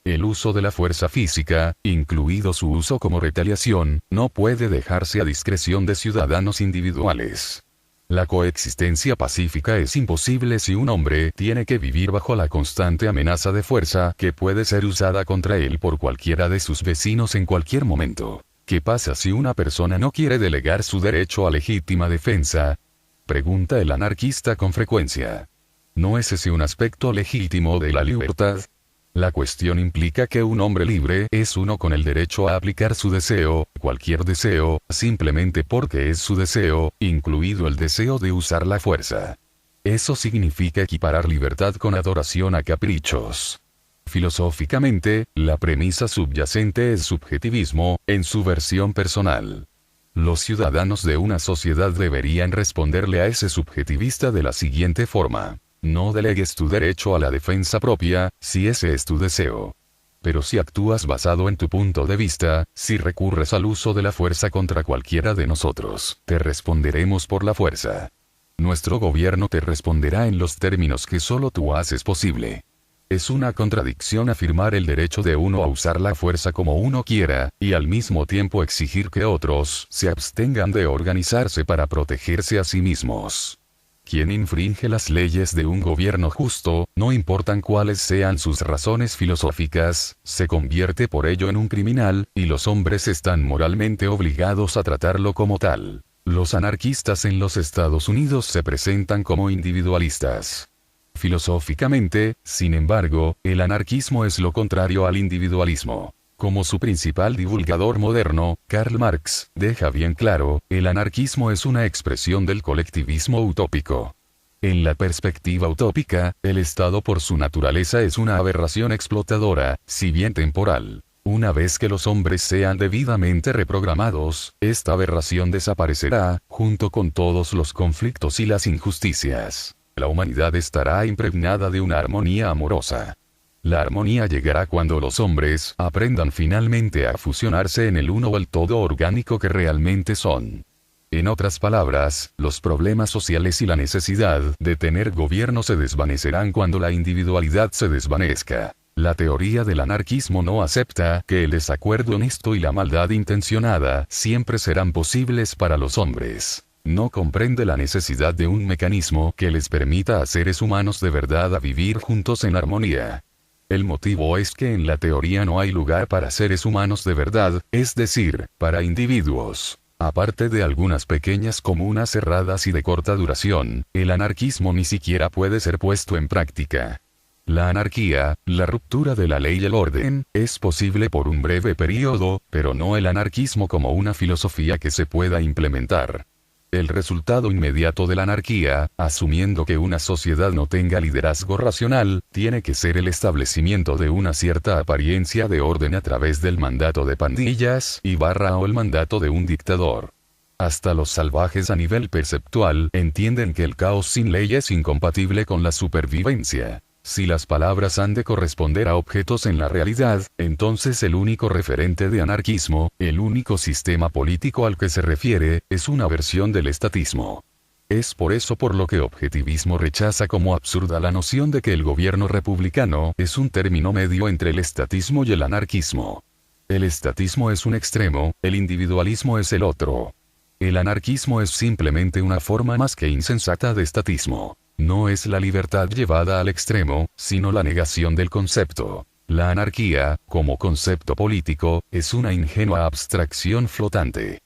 El uso de la fuerza física, incluido su uso como retaliación, no puede dejarse a discreción de ciudadanos individuales. La coexistencia pacífica es imposible si un hombre tiene que vivir bajo la constante amenaza de fuerza que puede ser usada contra él por cualquiera de sus vecinos en cualquier momento. ¿Qué pasa si una persona no quiere delegar su derecho a legítima defensa? Pregunta el anarquista con frecuencia. ¿No es ese un aspecto legítimo de la libertad? La cuestión implica que un hombre libre es uno con el derecho a aplicar su deseo, cualquier deseo, simplemente porque es su deseo, incluido el deseo de usar la fuerza. Eso significa equiparar libertad con adoración a caprichos. Filosóficamente, la premisa subyacente es subjetivismo, en su versión personal. Los ciudadanos de una sociedad deberían responderle a ese subjetivista de la siguiente forma. No delegues tu derecho a la defensa propia, si ese es tu deseo. Pero si actúas basado en tu punto de vista, si recurres al uso de la fuerza contra cualquiera de nosotros, te responderemos por la fuerza. Nuestro gobierno te responderá en los términos que solo tú haces posible. Es una contradicción afirmar el derecho de uno a usar la fuerza como uno quiera, y al mismo tiempo exigir que otros se abstengan de organizarse para protegerse a sí mismos. Quien infringe las leyes de un gobierno justo, no importan cuáles sean sus razones filosóficas, se convierte por ello en un criminal, y los hombres están moralmente obligados a tratarlo como tal. Los anarquistas en los Estados Unidos se presentan como individualistas. Filosóficamente, sin embargo, el anarquismo es lo contrario al individualismo. Como su principal divulgador moderno, Karl Marx, deja bien claro, el anarquismo es una expresión del colectivismo utópico. En la perspectiva utópica, el Estado por su naturaleza es una aberración explotadora, si bien temporal. Una vez que los hombres sean debidamente reprogramados, esta aberración desaparecerá, junto con todos los conflictos y las injusticias. La humanidad estará impregnada de una armonía amorosa. La armonía llegará cuando los hombres aprendan finalmente a fusionarse en el uno o el todo orgánico que realmente son. En otras palabras, los problemas sociales y la necesidad de tener gobierno se desvanecerán cuando la individualidad se desvanezca. La teoría del anarquismo no acepta que el desacuerdo honesto y la maldad intencionada siempre serán posibles para los hombres. No comprende la necesidad de un mecanismo que les permita a seres humanos de verdad a vivir juntos en armonía. El motivo es que en la teoría no hay lugar para seres humanos de verdad, es decir, para individuos. Aparte de algunas pequeñas comunas cerradas y de corta duración, el anarquismo ni siquiera puede ser puesto en práctica. La anarquía, la ruptura de la ley y el orden, es posible por un breve periodo, pero no el anarquismo como una filosofía que se pueda implementar. El resultado inmediato de la anarquía, asumiendo que una sociedad no tenga liderazgo racional, tiene que ser el establecimiento de una cierta apariencia de orden a través del mandato de pandillas o el mandato de un dictador. Hasta los salvajes a nivel perceptual entienden que el caos sin ley es incompatible con la supervivencia. Si las palabras han de corresponder a objetos en la realidad, entonces el único referente de anarquismo, el único sistema político al que se refiere, es una versión del estatismo. Es por eso por lo que objetivismo rechaza como absurda la noción de que el gobierno republicano es un término medio entre el estatismo y el anarquismo. El estatismo es un extremo, el individualismo es el otro. El anarquismo es simplemente una forma más que insensata de estatismo. No es la libertad llevada al extremo, sino la negación del concepto. La anarquía, como concepto político, es una ingenua abstracción flotante.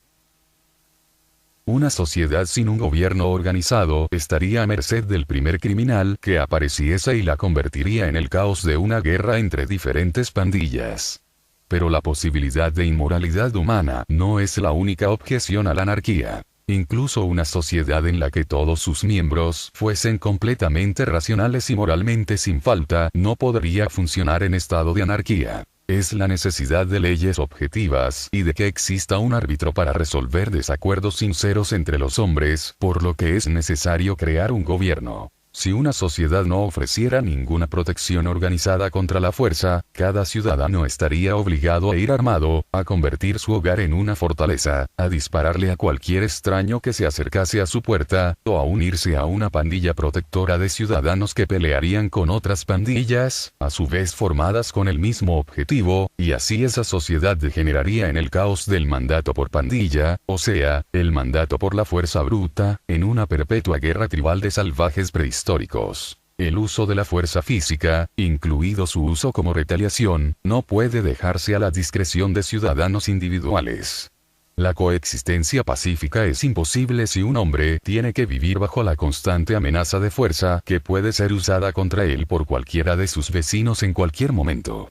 Una sociedad sin un gobierno organizado estaría a merced del primer criminal que apareciese y la convertiría en el caos de una guerra entre diferentes pandillas. Pero la posibilidad de inmoralidad humana no es la única objeción a la anarquía. Incluso una sociedad en la que todos sus miembros fuesen completamente racionales y moralmente sin falta, no podría funcionar en estado de anarquía. Es la necesidad de leyes objetivas y de que exista un árbitro para resolver desacuerdos sinceros entre los hombres, por lo que es necesario crear un gobierno. Si una sociedad no ofreciera ninguna protección organizada contra la fuerza, cada ciudadano estaría obligado a ir armado, a convertir su hogar en una fortaleza, a dispararle a cualquier extraño que se acercase a su puerta, o a unirse a una pandilla protectora de ciudadanos que pelearían con otras pandillas, a su vez formadas con el mismo objetivo, y así esa sociedad degeneraría en el caos del mandato por pandilla, o sea, el mandato por la fuerza bruta, en una perpetua guerra tribal de salvajes prehistóricos. El uso de la fuerza física, incluido su uso como retaliación, no puede dejarse a la discreción de ciudadanos individuales. La coexistencia pacífica es imposible si un hombre tiene que vivir bajo la constante amenaza de fuerza que puede ser usada contra él por cualquiera de sus vecinos en cualquier momento.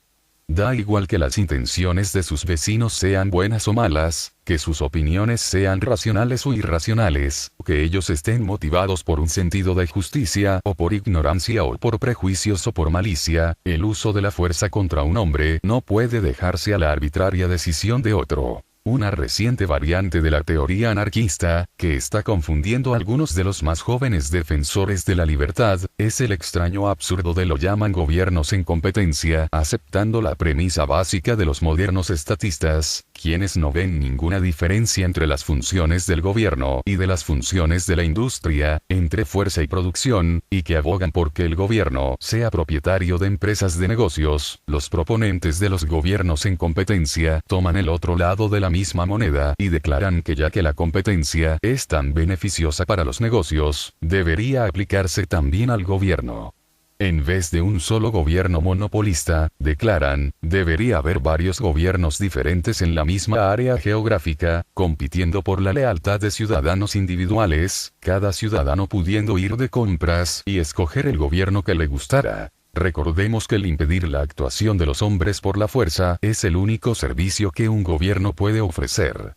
Da igual que las intenciones de sus vecinos sean buenas o malas, que sus opiniones sean racionales o irracionales, que ellos estén motivados por un sentido de justicia o por ignorancia o por prejuicios o por malicia, el uso de la fuerza contra un hombre no puede dejarse a la arbitraria decisión de otro. Una reciente variante de la teoría anarquista, que está confundiendo a algunos de los más jóvenes defensores de la libertad, es el extraño absurdo de lo llaman gobiernos en competencia, aceptando la premisa básica de los modernos estatistas, quienes no ven ninguna diferencia entre las funciones del gobierno y de las funciones de la industria, entre fuerza y producción, y que abogan por que el gobierno sea propietario de empresas de negocios. Los proponentes de los gobiernos en competencia toman el otro lado de la misma moneda y declaran que ya que la competencia es tan beneficiosa para los negocios, debería aplicarse también al gobierno. En vez de un solo gobierno monopolista, declaran, debería haber varios gobiernos diferentes en la misma área geográfica, compitiendo por la lealtad de ciudadanos individuales, cada ciudadano pudiendo ir de compras y escoger el gobierno que le gustara. Recordemos que el impedir la actuación de los hombres por la fuerza es el único servicio que un gobierno puede ofrecer.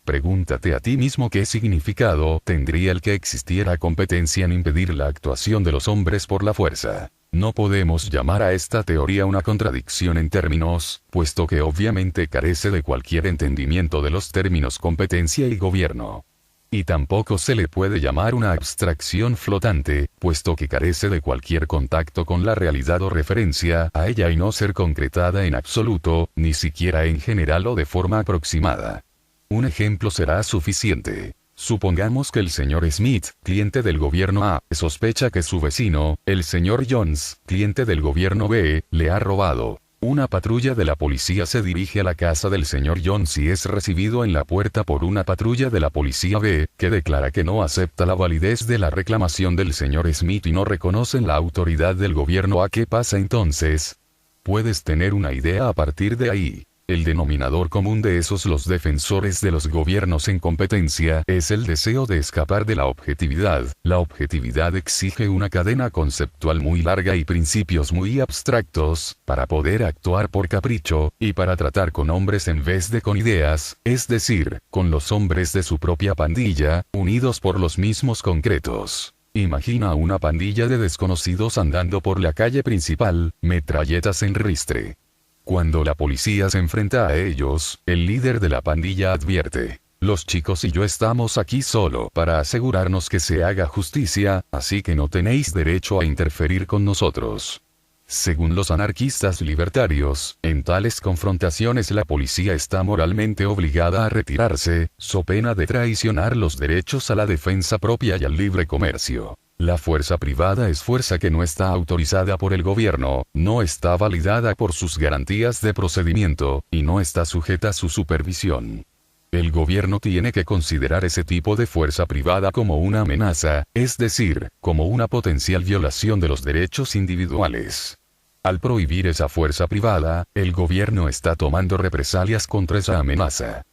Pregúntate a ti mismo qué significado tendría el que existiera competencia en impedir la actuación de los hombres por la fuerza. No podemos llamar a esta teoría una contradicción en términos, puesto que obviamente carece de cualquier entendimiento de los términos competencia y gobierno. Y tampoco se le puede llamar una abstracción flotante, puesto que carece de cualquier contacto con la realidad o referencia a ella y no ser concretada en absoluto, ni siquiera en general o de forma aproximada. Un ejemplo será suficiente. Supongamos que el señor Smith, cliente del gobierno A, sospecha que su vecino, el señor Jones, cliente del gobierno B, le ha robado. Una patrulla de la policía se dirige a la casa del señor Jones y es recibido en la puerta por una patrulla de la policía B, que declara que no acepta la validez de la reclamación del señor Smith y no reconocen la autoridad del gobierno A. ¿Qué pasa entonces? Puedes tener una idea a partir de ahí. El denominador común de esos los defensores de los gobiernos en competencia es el deseo de escapar de la objetividad. La objetividad exige una cadena conceptual muy larga y principios muy abstractos, para poder actuar por capricho, y para tratar con hombres en vez de con ideas, es decir, con los hombres de su propia pandilla, unidos por los mismos concretos. Imagina una pandilla de desconocidos andando por la calle principal, metralletas en ristre. Cuando la policía se enfrenta a ellos, el líder de la pandilla advierte: los chicos y yo estamos aquí solo para asegurarnos que se haga justicia, así que no tenéis derecho a interferir con nosotros. Según los anarquistas libertarios, en tales confrontaciones la policía está moralmente obligada a retirarse, so pena de traicionar los derechos a la defensa propia y al libre comercio. La fuerza privada es fuerza que no está autorizada por el gobierno, no está validada por sus garantías de procedimiento, y no está sujeta a su supervisión. El gobierno tiene que considerar ese tipo de fuerza privada como una amenaza, es decir, como una potencial violación de los derechos individuales. Al prohibir esa fuerza privada, el gobierno está tomando represalias contra esa amenaza.